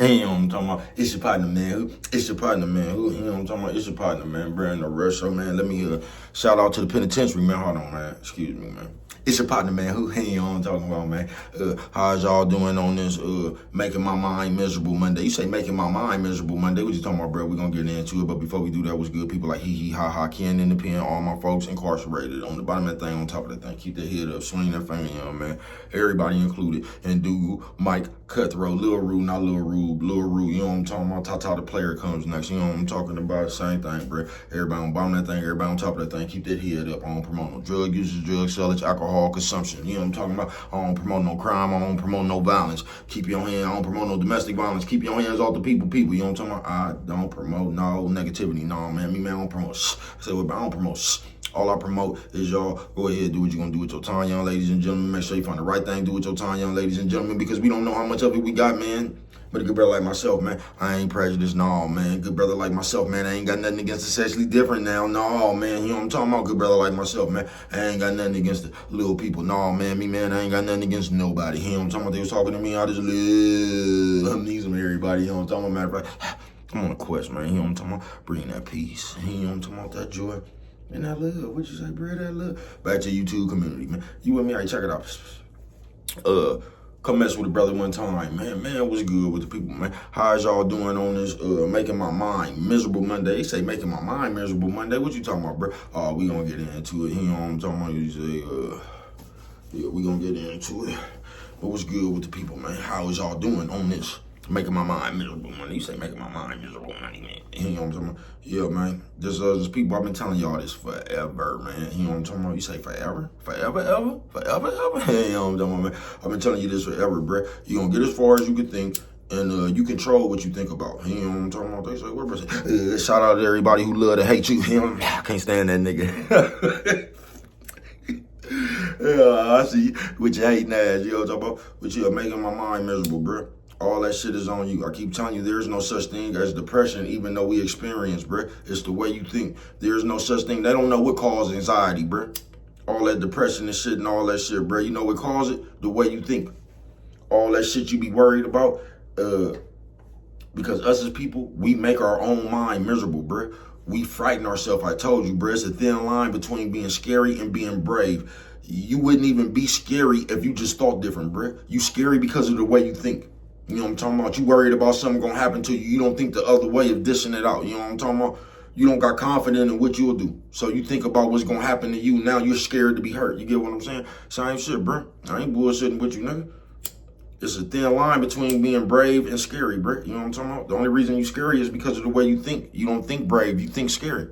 You know what I'm talking about? It's your partner, man. It's your partner, man. You know what I'm talking about? It's your partner, man. Brandon Russo, man. Let me shout out to the penitentiary, man. Hold on, man. Excuse me, man. It's your partner, man. You know what I'm talking about, man? How's y'all doing on this making my mind miserable Monday? You say making my mind miserable Monday. What you talking about, bro? We're going to get into it. But before we do that, what's good? People like hee ha ha, Ken in the pen, all my folks incarcerated. On the bottom of that thing, on top of that thing, keep that head up, swing that finger, young man. Everybody included. And Dougal, Mike, Cutthroat, Lil Rue, not Lil Rube, Lil Rue. You know what I'm talking about? Tata the player comes next. You know what I'm talking about? Same thing, bro. Everybody on bottom of that thing, everybody on top of that thing. Keep that head up. I don't promote no drug usage, drug sellage, alcohol consumption. You know what I'm talking about? I don't promote no crime. I don't promote no violence. Keep your hand. I don't promote no domestic violence. Keep your hands off the people. You know what I'm talking about? I don't promote no negativity. No, man. I don't promote. I say, well, I don't promote. All I promote is y'all go ahead, do what you're gonna do with your time, young ladies and gentlemen. Make sure you find the right thing to do with your time, young ladies and gentlemen, because we don't know how much of it we got, man. But a good brother like myself, man, I ain't prejudiced, no, man. Good brother like myself, man, I ain't got nothing against the sexually different now, no, man. You know what I'm talking about? Good brother like myself, man, I ain't got nothing against the little people, no, man. Me, man, I ain't got nothing against nobody. You know what I'm talking about? They was talking to me, I just live. Need some everybody, you know what I'm talking about? Matter of fact, I'm on a quest, man. You know what I'm talking about? Bring that peace. You know what I'm talking about? That joy. And that love, what you say, bro? That love. Back to YouTube community, man. You with me? All right, check it out. Come mess with a brother one time, man. Man, what's good with the people, man? How's y'all doing on this making my mind miserable Monday? They say making my mind miserable Monday. What you talking about, bro? We gonna get into it. You know what I'm talking about? You say, yeah, we gonna get into it. But what's good with the people, man? How is y'all doing on this? Making my mind miserable money. You say making my mind miserable money, man. You know what I'm talking about? Yeah, man. There's people, I've been telling y'all this forever, man. You know what I'm talking about? You say forever? Forever, ever? Forever, ever? You know what I'm talking about, man? I've been telling you this forever, bro. You gonna get as far as you can think, and you control what you think about. You know what I'm talking about? They say, what, bro? Shout out to everybody who love to hate you. You know, I can't stand that nigga. Yeah, I see you with your hating ass. You know what I'm talking about? But you're making my mind miserable, bro. All that shit is on you. I keep telling you, there is no such thing as depression, even though we experience, bruh. It's the way you think. There is no such thing. They don't know what causes anxiety, bruh. All that depression and shit and all that shit, bruh. You know what causes it? The way you think. All that shit you be worried about, because us as people, we make our own mind miserable, bruh. We frighten ourselves. I told you, bruh. It's a thin line between being scary and being brave. You wouldn't even be scary if you just thought different, bruh. You scary because of the way you think. You know what I'm talking about? You worried about something gonna happen to you. You don't think the other way of dishing it out. You know what I'm talking about? You don't got confidence in what you'll do. So you think about what's gonna happen to you. Now you're scared to be hurt. You get what I'm saying? Same shit, bro. I ain't bullshitting with you, nigga. It's a thin line between being brave and scary, bro. You know what I'm talking about? The only reason you scary is because of the way you think. You don't think brave, you think scary.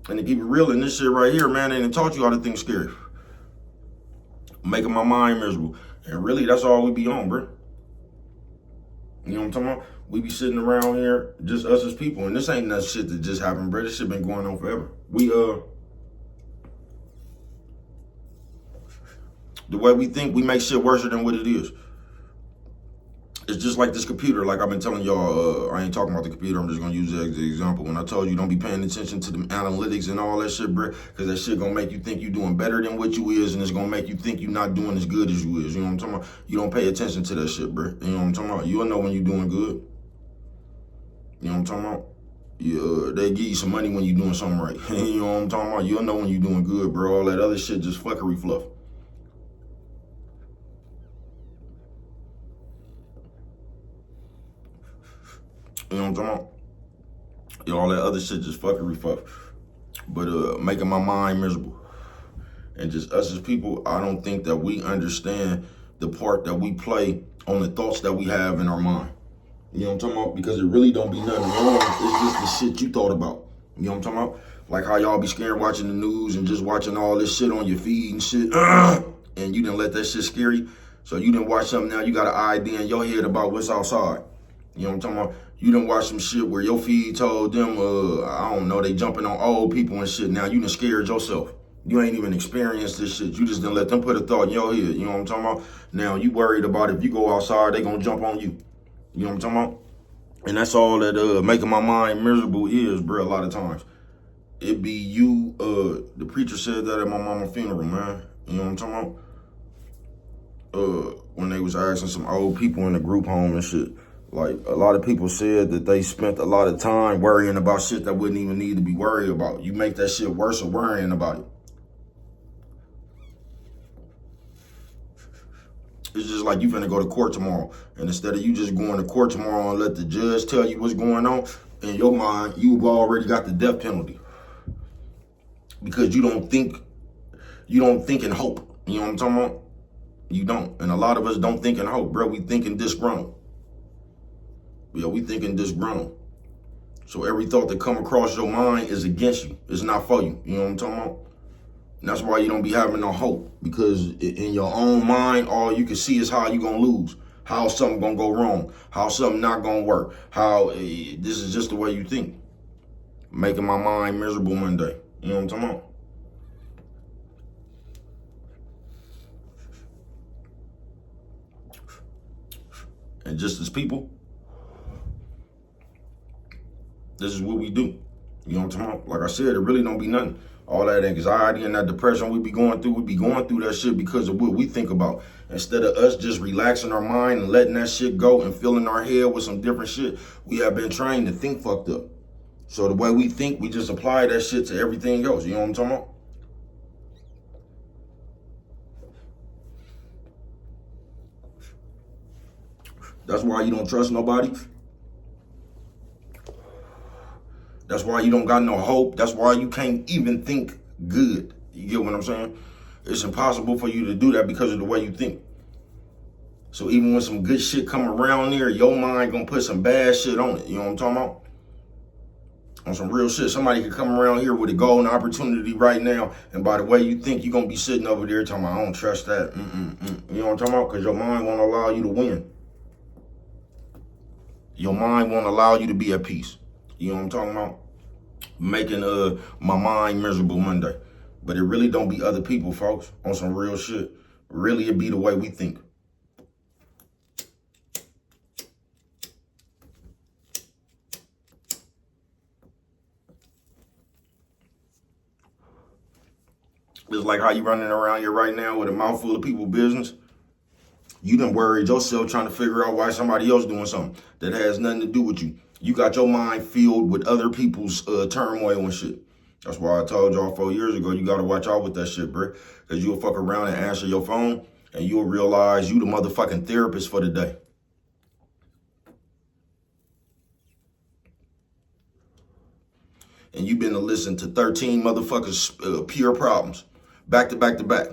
And to keep it real in this shit right here, man, they done taught you how to think scary. Making my mind miserable. And really, that's all we be on, bro. You know what I'm talking about? We be sitting around here, just us as people. And this ain't that shit that just happened, bro. This shit been going on forever. The way we think, we make shit worse than what it is. It's just like this computer. Like I've been telling y'all, I ain't talking about the computer. I'm just going to use that as an example. When I told you don't be paying attention to the analytics and all that shit, bro, because that shit going to make you think you doing better than what you is, and it's going to make you think you not doing as good as you is. You know what I'm talking about? You don't pay attention to that shit, bro. You know what I'm talking about? You'll know when you're doing good. You know what I'm talking about? Yeah, they give you some money when you're doing something right. You know what I'm talking about? You'll know when you're doing good, bro. All that other shit just fuckery fluff. You know what I'm talking about? Yeah, all that other shit just fuckery fuck. But making my mind miserable. And just us as people, I don't think that we understand the part that we play on the thoughts that we have in our mind. You know what I'm talking about? Because it really don't be nothing wrong. It's just the shit you thought about. You know what I'm talking about? Like how y'all be scared watching the news and just watching all this shit on your feed and shit. And you didn't let that shit scare you. So you didn't watch something now, you got an idea in your head about what's outside. You know what I'm talking about? You done watch some shit where your feed told them, I don't know, they jumping on old people and shit. Now you done scared yourself. You ain't even experienced this shit. You just done let them put a thought in your head. You know what I'm talking about? Now you worried about if you go outside, they gonna jump on you. You know what I'm talking about? And that's all that making my mind miserable is, bro, a lot of times. It be you, the preacher said that at my mama's funeral, man. You know what I'm talking about? when they was asking some old people in the group home and shit. Like, a lot of people said that they spent a lot of time worrying about shit that wouldn't even need to be worried about. You make that shit worse of worrying about it. It's just like you finna go to court tomorrow. And instead of you just going to court tomorrow and let the judge tell you what's going on, in your mind, you've already got the death penalty. Because you don't think in hope. You know what I'm talking about? You don't. And a lot of us don't think in hope, bro. We thinking disgruntled. Yeah, we thinking disgruntled. So every thought that come across your mind is against you. It's not for you. You know what I'm talking about? And that's why you don't be having no hope. Because in your own mind, all you can see is how you gonna lose. How something gonna go wrong. How something not gonna work. How this is just the way you think. Making my mind miserable Monday. You know what I'm talking about? And just as people, this is what we do. You know what I'm talking about? Like I said, it really don't be nothing. All that anxiety and that depression we be going through that shit because of what we think about. Instead of us just relaxing our mind and letting that shit go and filling our head with some different shit, we have been trained to think fucked up. So the way we think, we just apply that shit to everything else. You know what I'm talking about? That's why you don't trust nobody. That's why you don't got no hope. That's why you can't even think good. You get what I'm saying? It's impossible for you to do that because of the way you think. So even when some good shit come around there, your mind gonna put some bad shit on it. You know what I'm talking about? On some real shit. Somebody could come around here with a golden opportunity right now, and by the way you think, you're gonna be sitting over there talking about, I don't trust that. You know what I'm talking about? Because your mind won't allow you to win. Your mind won't allow you to be at peace. You know what I'm talking about? Making my mind miserable Monday. But it really don't be other people, folks, on some real shit. Really, it be the way we think. It's like how you running around here right now with a mouthful of people business. You done worried yourself trying to figure out why somebody else doing something that has nothing to do with you. You got your mind filled with other people's turmoil and shit. That's why I told y'all 4 years ago, you got to watch out with that shit, bro. Because you'll fuck around and answer your phone, and you'll realize you the motherfucking therapist for the day. And you've been to listen to 13 motherfuckers' pure problems. Back to back to back.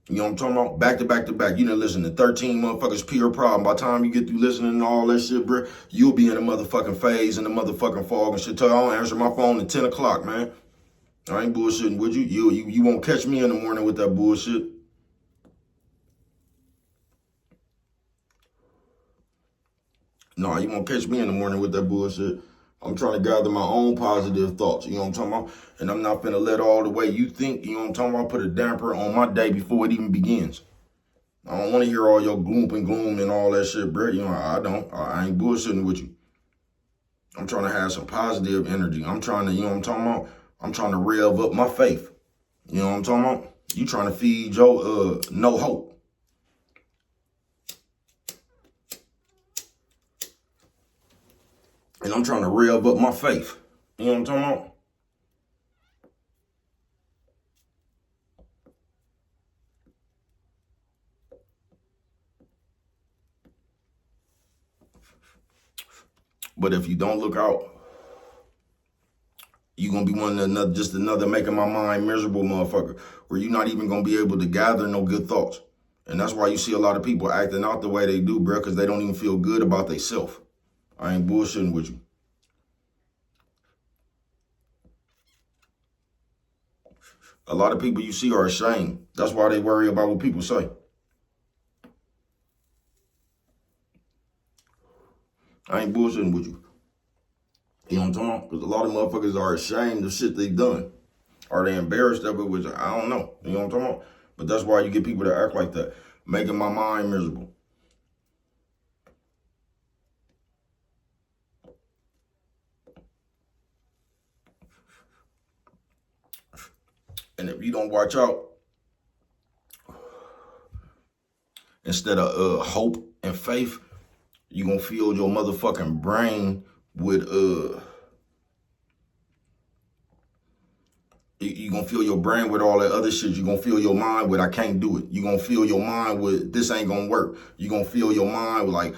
You know what I'm talking about? Back to back to back. You done listen to 13 motherfuckers pure problem. By the time you get through listening to all that shit, bro, you'll be in a motherfucking phase, in the motherfucking fog and shit. Tell you, I don't answer my phone at 10 o'clock, man. I ain't bullshitting with you. You won't catch me in the morning with that bullshit. No, you won't catch me in the morning with that bullshit. I'm trying to gather my own positive thoughts, you know what I'm talking about? And I'm not finna let all the way you think, you know what I'm talking about, put a damper on my day before it even begins. I don't want to hear all your gloom and all that shit, bro. You know, I don't. I ain't bullshitting with you. I'm trying to have some positive energy. I'm trying to, you know what I'm talking about? I'm trying to rev up my faith. You know what I'm talking about? You trying to feed your no hope. And I'm trying to rev up my faith. You know what I'm talking about? But if you don't look out, you're going to be just another making my mind miserable motherfucker, where you're not even going to be able to gather no good thoughts. And that's why you see a lot of people acting out the way they do, bro, because they don't even feel good about themselves. I ain't bullshitting with you. A lot of people you see are ashamed. That's why they worry about what people say. I ain't bullshitting with you. You know what I'm talking about? Because a lot of motherfuckers are ashamed of shit they done. Are they embarrassed of it? Which I don't know. You know what I'm talking about? But that's why you get people to act like that. Making my mind miserable. And if you don't watch out, instead of hope and faith, you gonna fill your motherfucking brain with you gonna fill your brain with all that other shit. You gonna fill your mind with I can't do it. You gonna fill your mind with this ain't gonna work. You gonna fill your mind with like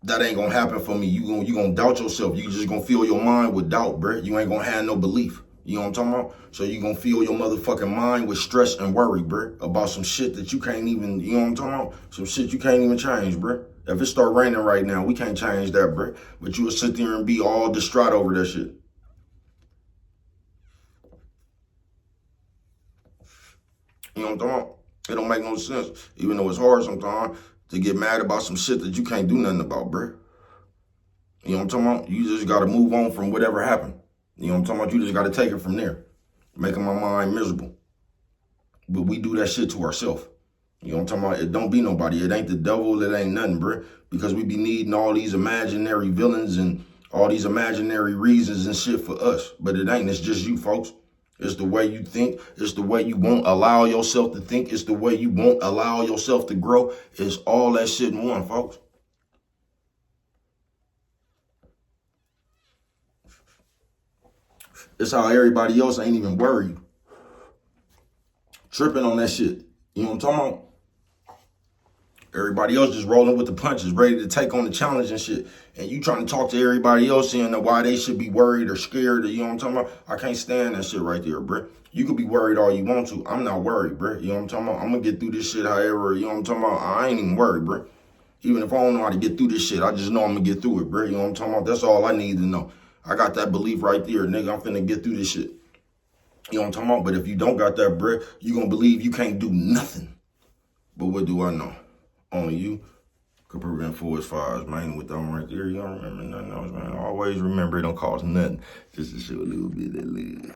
that ain't gonna happen for me. You gonna doubt yourself. You just gonna fill your mind with doubt, bruh. You ain't gonna have no belief. You know what I'm talking about? So you gonna fill your motherfucking mind with stress and worry, bruh, about some shit that you can't even, you know what I'm talking about? Some shit you can't even change, bruh. If it start raining right now, we can't change that, bruh. But you will sit there and be all distraught over that shit. You know what I'm talking about? It don't make no sense. Even though it's hard sometimes to get mad about some shit that you can't do nothing about, bruh. You know what I'm talking about? You just gotta move on from whatever happened. You know what I'm talking about? You just gotta take it from there. Making my mind miserable. But we do that shit to ourselves. You know what I'm talking about? It don't be nobody. It ain't the devil. It ain't nothing, bruh. Because we be needing all these imaginary villains and all these imaginary reasons and shit for us. But it ain't. It's just you, folks. It's the way you think. It's the way you won't allow yourself to think. It's the way you won't allow yourself to grow. It's all that shit in one, folks. It's how everybody else ain't even worried. Tripping on that shit. You know what I'm talking about? Everybody else just rolling with the punches, ready to take on the challenge and shit. And you trying to talk to everybody else saying that why they should be worried or scared. Or, you know what I'm talking about? I can't stand that shit right there, bruh. You could be worried all you want to. I'm not worried, bruh. You know what I'm talking about? I'm going to get through this shit however, you know what I'm talking about? I ain't even worried, bruh. Even if I don't know how to get through this shit, I just know I'm going to get through it, bruh. You know what I'm talking about? That's all I need to know. I got that belief right there, nigga. I'm finna get through this shit. You know what I'm talking about? But if you don't got that, bruh, you going to believe you can't do nothing. But what do I know? Only you could prevent forest fires, man. With them right there, you don't remember nothing else, man. Always remember it don't cost nothing just to show a little bit of love.